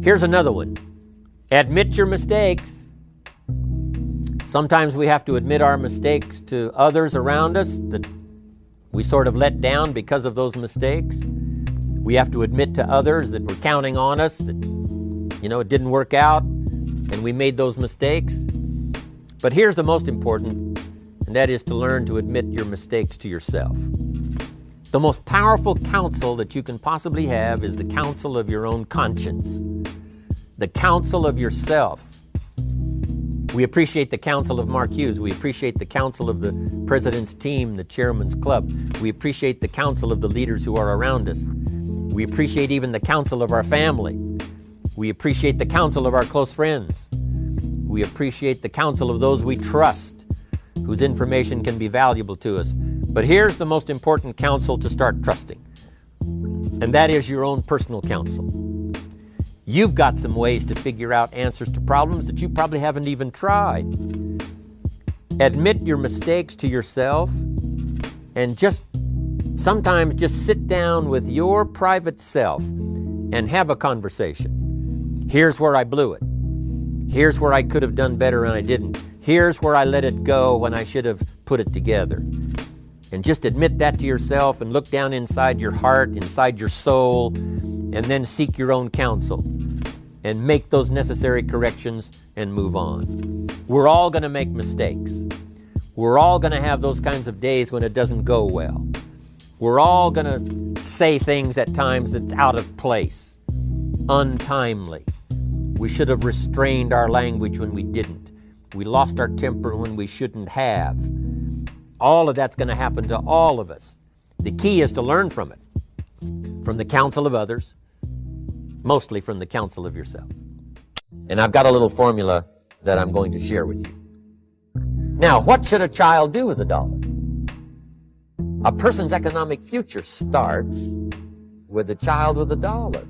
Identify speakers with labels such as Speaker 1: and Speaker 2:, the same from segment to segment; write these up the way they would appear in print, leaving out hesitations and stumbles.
Speaker 1: Here's another one. Admit your mistakes. Sometimes we have to admit our mistakes to others around us that we sort of let down because of those mistakes. We have to admit to others that we're counting on us, that, it didn't work out and we made those mistakes. But here's the most important, and that is to learn to admit your mistakes to yourself. The most powerful counsel that you can possibly have is the counsel of your own conscience, the counsel of yourself. We appreciate the counsel of Mark Hughes. We appreciate the counsel of the president's team, the chairman's club. We appreciate the counsel of the leaders who are around us. We appreciate even the counsel of our family. We appreciate the counsel of our close friends. We appreciate the counsel of those we trust, whose information can be valuable to us. But here's the most important counsel to start trusting, and that is your own personal counsel. You've got some ways to figure out answers to problems that you probably haven't even tried. Admit your mistakes to yourself and sometimes just sit down with your private self and have a conversation. Here's where I blew it. Here's where I could have done better and I didn't. Here's where I let it go when I should have put it together. And just admit that to yourself and look down inside your heart, inside your soul, and then seek your own counsel and make those necessary corrections and move on. We're all going to make mistakes. We're all going to have those kinds of days when it doesn't go well. We're all going to say things at times that's out of place, untimely. We should have restrained our language when we didn't. We lost our temper when we shouldn't have. All of that's going to happen to all of us. The key is to learn from it, from the counsel of others, mostly from the counsel of yourself. And I've got a little formula that I'm going to share with you. Now, what should a child do with $1? A person's economic future starts with a child with $1.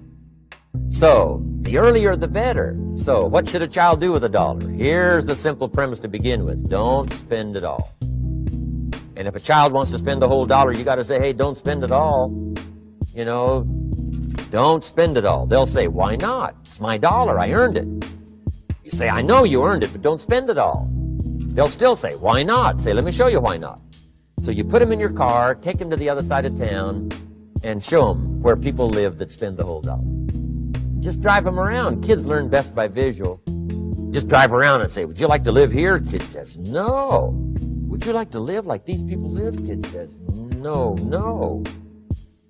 Speaker 1: So, the earlier the better. So, what should a child do with $1? Here's the simple premise to begin with. Don't spend it all. And if a child wants to spend the whole $1, you got to say, hey, don't spend it all. Don't spend it all. They'll say, why not? It's my $1. I earned it. You say, I know you earned it, but don't spend it all. They'll still say, why not? Say, let me show you why not. So you put them in your car, take them to the other side of town, and show them where people live that spend the whole $1. Just drive them around. Kids learn best by visual. Just drive around and say, would you like to live here? Kid says, no. Would you like to live like these people live? Kid says, no.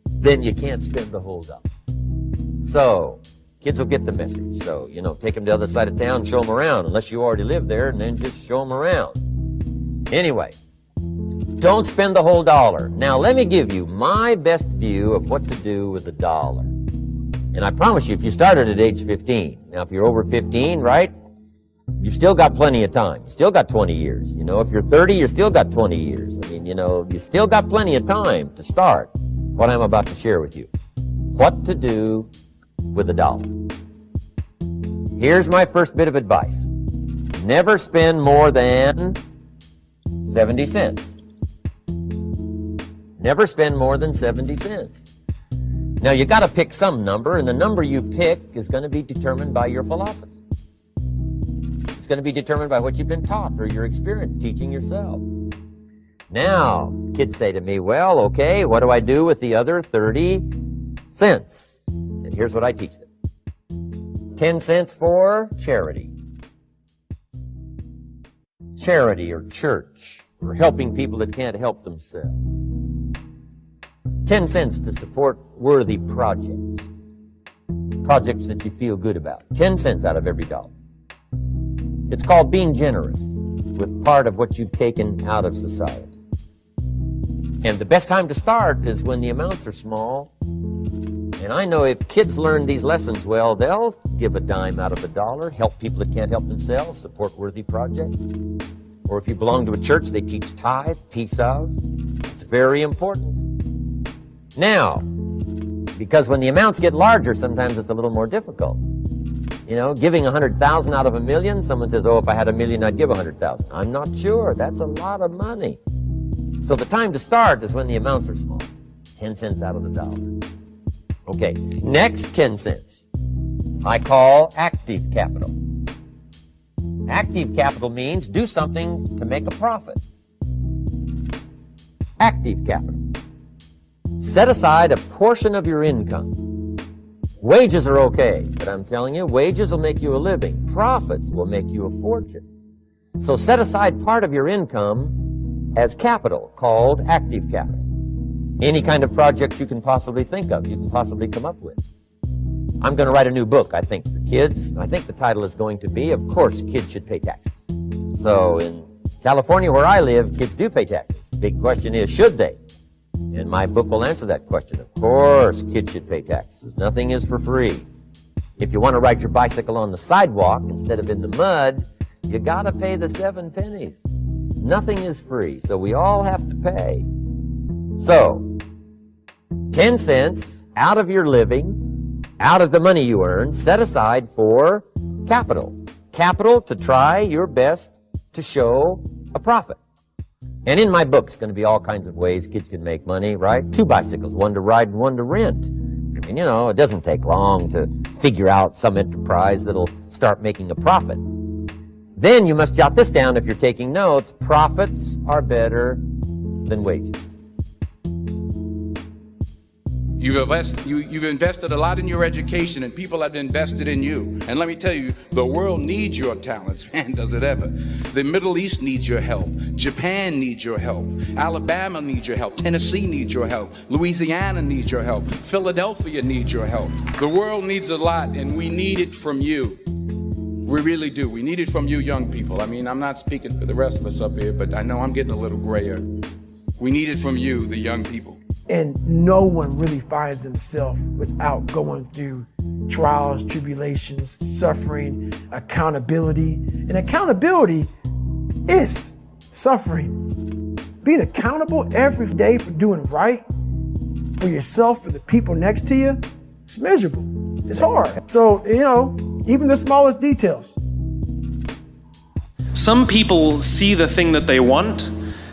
Speaker 1: Then you can't spend the whole $1. So, kids will get the message. So, take them to the other side of town, show them around, unless you already live there, and then just show them around. Anyway, don't spend the whole $1. Now, let me give you my best view of what to do with $1. And I promise you, if you started at age 15, now if you're over 15, right, you've still got plenty of time. You still got 20 years. If you're 30, you still got 20 years. You still got plenty of time to start what I'm about to share with you. What to do with $1. Here's my first bit of advice. Never spend more than 70 cents. Never spend more than 70 cents. Now, you got to pick some number, and the number you pick is going to be determined by your philosophy. It's going to be determined by what you've been taught or your experience teaching yourself. Now, kids say to me, well, okay, what do I do with the other 30 cents? And here's what I teach them. 10 cents for charity. Charity or church, or helping people that can't help themselves. 10 cents to support worthy projects. Projects that you feel good about. 10 cents out of every $1. It's called being generous with part of what you've taken out of society. And the best time to start is when the amounts are small. And I know if kids learn these lessons well, they'll give a dime out of the $1, help people that can't help themselves, support worthy projects. Or if you belong to a church, they teach tithe, peace of. It's very important. Now, because when the amounts get larger, sometimes it's a little more difficult. Giving 100,000 out of $1 million, someone says, oh, if I had $1 million, I'd give 100,000. I'm not sure. That's a lot of money. So the time to start is when the amounts are small. 10 cents out of the $1. Okay, next 10 cents. I call active capital. Active capital means do something to make a profit. Active capital. Set aside a portion of your income. Wages are okay, but I'm telling you, wages will make you a living. Profits will make you a fortune. So set aside part of your income as capital, called active capital. Any kind of project you can possibly think of, you can possibly come up with. I'm going to write a new book, I think, for kids. I think the title is going to be, Of Course Kids Should Pay Taxes. So in California, where I live, kids do pay taxes. Big question is, should they? And my book will answer that question. Of course, kids should pay taxes. Nothing is for free. If you want to ride your bicycle on the sidewalk instead of in the mud, you got to pay the 7 pennies. Nothing is free, so we all have to pay. So, 10 cents out of your living, out of the money you earn, set aside for capital. Capital to try your best to show a profit. And in my book, it's going to be all kinds of ways kids can make money, right? 2 bicycles, one to ride and one to rent. I mean, it doesn't take long to figure out some enterprise that'll start making a profit. Then you must jot this down if you're taking notes. Profits are better than wages.
Speaker 2: You've invested a lot in your education, and people have invested in you. And let me tell you, the world needs your talents. Man, does it ever. The Middle East needs your help. Japan needs your help. Alabama needs your help. Tennessee needs your help. Louisiana needs your help. Philadelphia needs your help. The world needs a lot, and we need it from you. We really do. We need it from you young people. I mean, I'm not speaking for the rest of us up here, but I know I'm getting a little grayer. We need it from you, the young people.
Speaker 3: And no one really finds themselves without going through trials, tribulations, suffering, accountability. And accountability is suffering. Being accountable every day for doing right for yourself, for the people next to you, it's miserable. It's hard. So, even the smallest details.
Speaker 4: Some people see the thing that they want,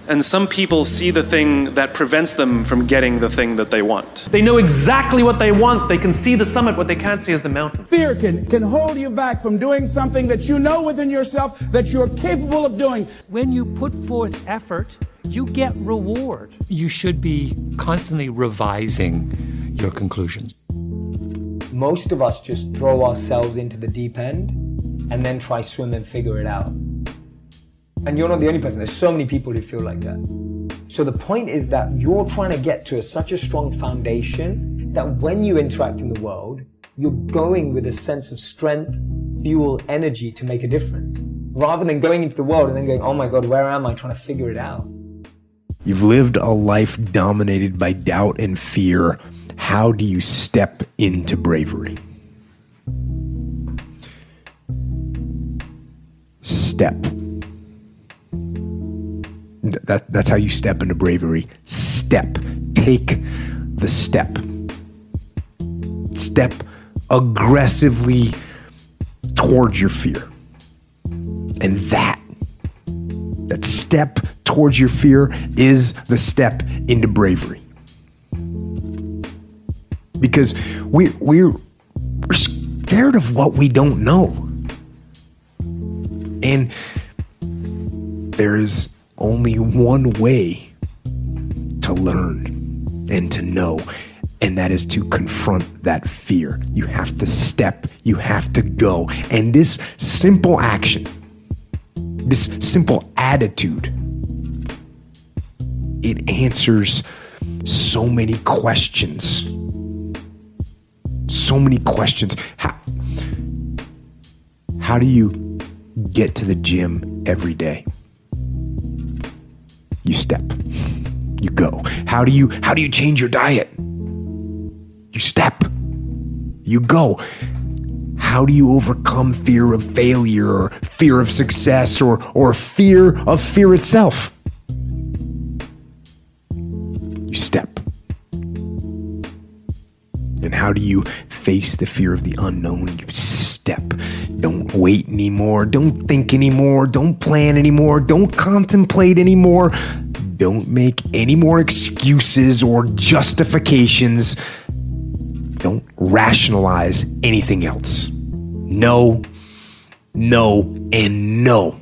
Speaker 4: and some people see the thing that prevents them from getting the thing that they want. They know exactly what they want. They can see the summit. What they can't see is the mountain.
Speaker 5: Fear can hold you back from doing something that you know within yourself that you're capable of doing.
Speaker 6: When you put forth effort, you get reward. You should be constantly revising your conclusions.
Speaker 7: Most of us just throw ourselves into the deep end and then try swim and figure it out. And you're not the only person. There's so many people who feel like that. So the point is that you're trying to get to such a strong foundation that when you interact in the world, you're going with a sense of strength, fuel, energy to make a difference. Rather than going into the world and then going, oh my God, where am I? Trying to figure it out.
Speaker 8: You've lived a life dominated by doubt and fear. How do you step into bravery? Step. That's how you step into bravery. Step. Take the step. Step aggressively towards your fear. And that step towards your fear is the step into bravery. Because we're scared of what we don't know. And there is only one way to learn and to know, and that is to confront that fear. You have to step, you have to go. And this simple action, this simple attitude, it answers so many questions. So many questions. How do you get to the gym every day? You step. You go. How do you change your diet? You step. You go. How do you overcome fear of failure or fear of success or fear of fear itself? You step. And how do you face the fear of the unknown? You step. Don't wait anymore. Don't think anymore. Don't plan anymore. Don't contemplate anymore. Don't make any more excuses or justifications. Don't rationalize anything else. No, no, and no.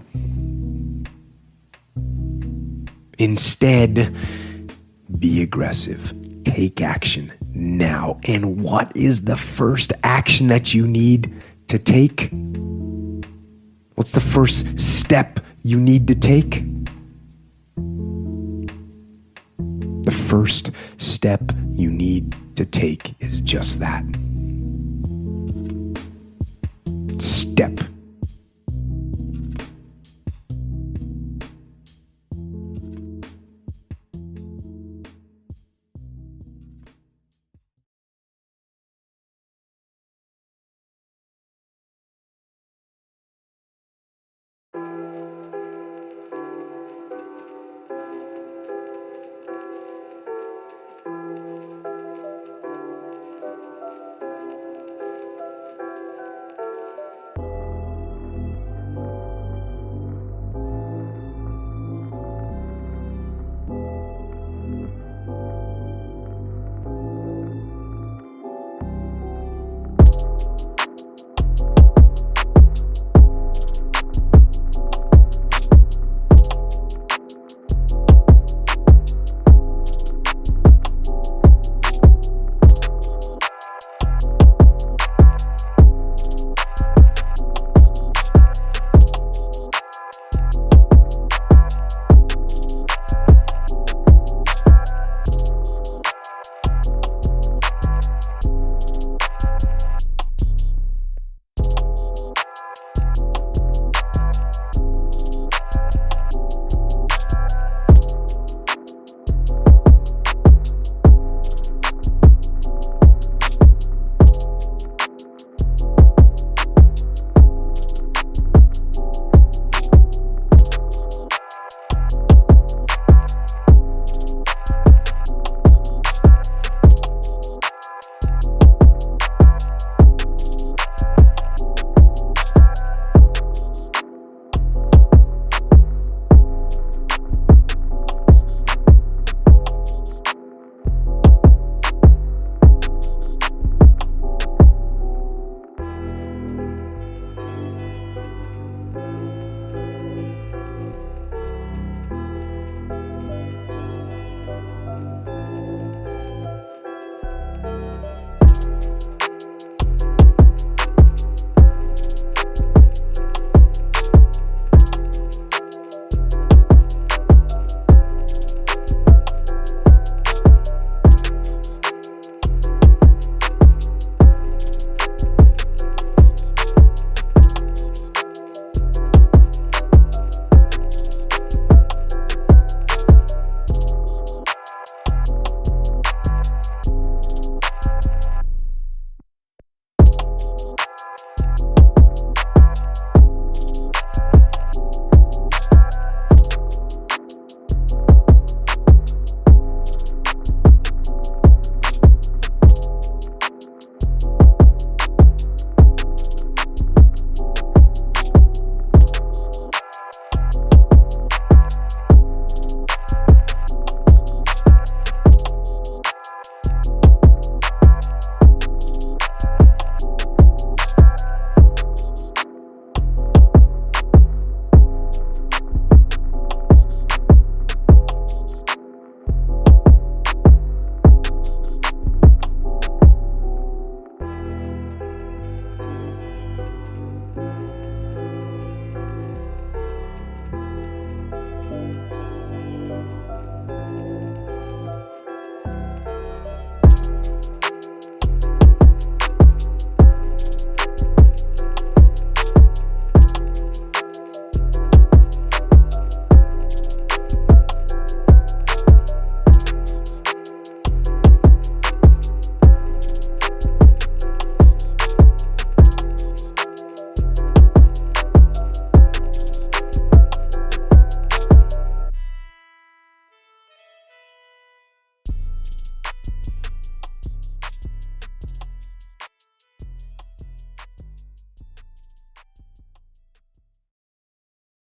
Speaker 8: Instead, be aggressive. Take action now. And what is the first action that you need to take? What's the first step you need to take? The first step you need to take is just that. Step